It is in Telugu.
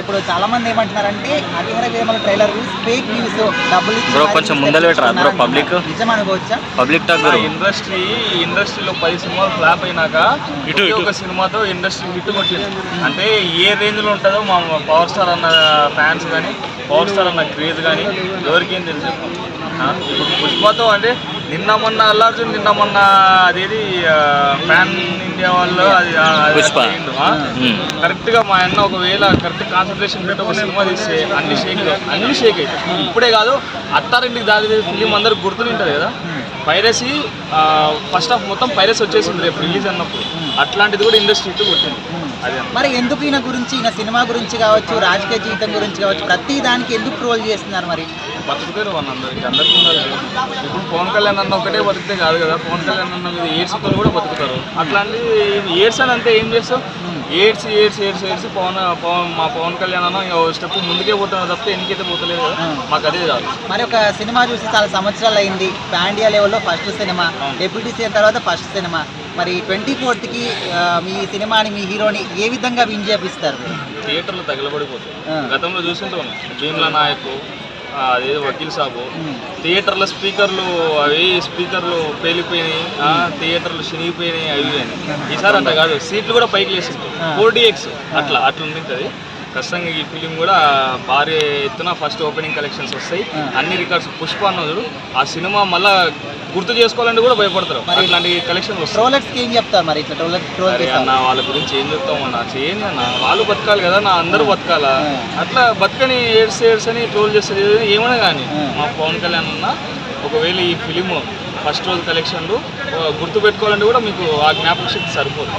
ఇప్పుడు చాలా మంది ఏమంటున్నారంటే Harihara Veera Mallu trailer fake news, డబ్బులు బ్రో కొంచెం ముందర పెట్టరా బ్రో, పబ్లిక్ నిజం అనుకోవచ్చా? పబ్లిక్ టాక్ ఇండస్ట్రీలో 10 సినిమాలు ఫ్లాప్ అయినాక ఒక సినిమాతో ఇండస్ట్రీ హిట్ కొట్టింది. అంటే ఏ రేంజ్ లో ఉంటుందో మా పవర్ స్టార్ అన్న ఫ్యాన్స్ కానీ, పవర్ స్టార్ అన్న క్రేజ్ కానీ ఎవరికేం తెలుసు. ఇప్పుడు పుష్పతో అంటే నిన్న మొన్న అల్లార్జున్, నిన్న మొన్న అదేది ఫ్యాన్ ఇండియా వాళ్ళు అది కరెక్ట్ గా మా అన్న ఒకవేళ కరెక్ట్ కాన్సన్ట్రేషన్ పెట్టి ఒక సినిమా తీస్తే అన్ని షేక్ అవుతాయి. ఇప్పుడే కాదు, అత్తారింటికి దాది ఫిలిం అందరికి గుర్తుంటుంది కదా, పైరసీ ఫస్ట్ హాఫ్ మొత్తం పైరసీ వచ్చేసింది రేపు రిలీజ్ అన్నప్పుడు. అట్లాంటిది కూడా ఇండస్ట్రీ హిట్ కొట్టింది. అదే మరి ఎందుకు ఈయన గురించి, ఈయన సినిమా గురించి కావచ్చు, రాజకీయ జీవితం గురించి కావచ్చు, ప్రతి దానికి ఎందుకు ట్రోల్ చేస్తున్నారు? మరి బతుకుతారు అందరికి ఉండాలి. ఇప్పుడు పవన్ కళ్యాణ్ అన్న ఒకటే బతికితే కాదు కదా, పవన్ కళ్యాణ్ అన్న మీద ఏడ్స్తో కూడా బతుకుతారు. అట్లాంటి ఏడ్స్ అని అంతే ఏం చేస్తావు, ఏడ్స్ మా పవన్ కళ్యాణ్ అన్న ఇంకా స్టెప్ ముందుకే పోతున్నా తప్పితే ఎన్నికైతే పోతలేదు కదా, మాకు అదే కాదు. మరి ఒక సినిమా చూసి చాలా సంవత్సరాలు అయింది, పాన్ ఇండియా లెవెల్లో ఫస్ట్ సినిమా, డెప్యూటీ సీఎం తర్వాత ఫస్ట్ సినిమా. మరి 24th మీ సినిమాని, మీ హీరోని ఏ విధంగా విన్ చేపిస్తారు? థియేటర్లు తగలబడిపోతాయి. గతంలో చూస్తుంటూ ఉన్నాం భీమ్లా నాయక్, అదేదో వకీల్ సాబు, థియేటర్ల స్పీకర్లు పేలిపోయినాయి, థియేటర్లు చినిగిపోయినాయి, అవి అని. ఈసారి అంట కాదు, సీట్లు కూడా పైకి లేసింటాయి, 4DX అట్లా ఉంటుంది. ఖచ్చితంగా ఈ ఫిలిం కూడా భారీ ఎత్తున ఫస్ట్ ఓపెనింగ్ కలెక్షన్స్ వస్తాయి, అన్ని రికార్డ్స్. పుష్ప అన్నది ఆ సినిమా మళ్ళా గుర్తు చేసుకోవాలంటే కూడా భయపడతారు, అట్లాంటి కలెక్షన్ వస్తాయి. ఏం చెప్తారు మరి ఇట్లా అన్న వాళ్ళ గురించి ఏం చెప్తామన్నా, చేయండి అన్న, వాళ్ళు బతకాలి కదా నా, అందరూ బతకాలా, అట్లా బతకని ఏడ్స్ అని ట్రోల్ చేస్తుంది ఏమైనా కానీ. మా పవన్ కళ్యాణ్ అన్న ఒకవేళ ఈ ఫిలిం ఫస్ట్ రోజు కలెక్షన్లు గుర్తుపెట్టుకోవాలంటే కూడా మీకు ఆ జ్ఞాపక శక్తి సరిపోదు.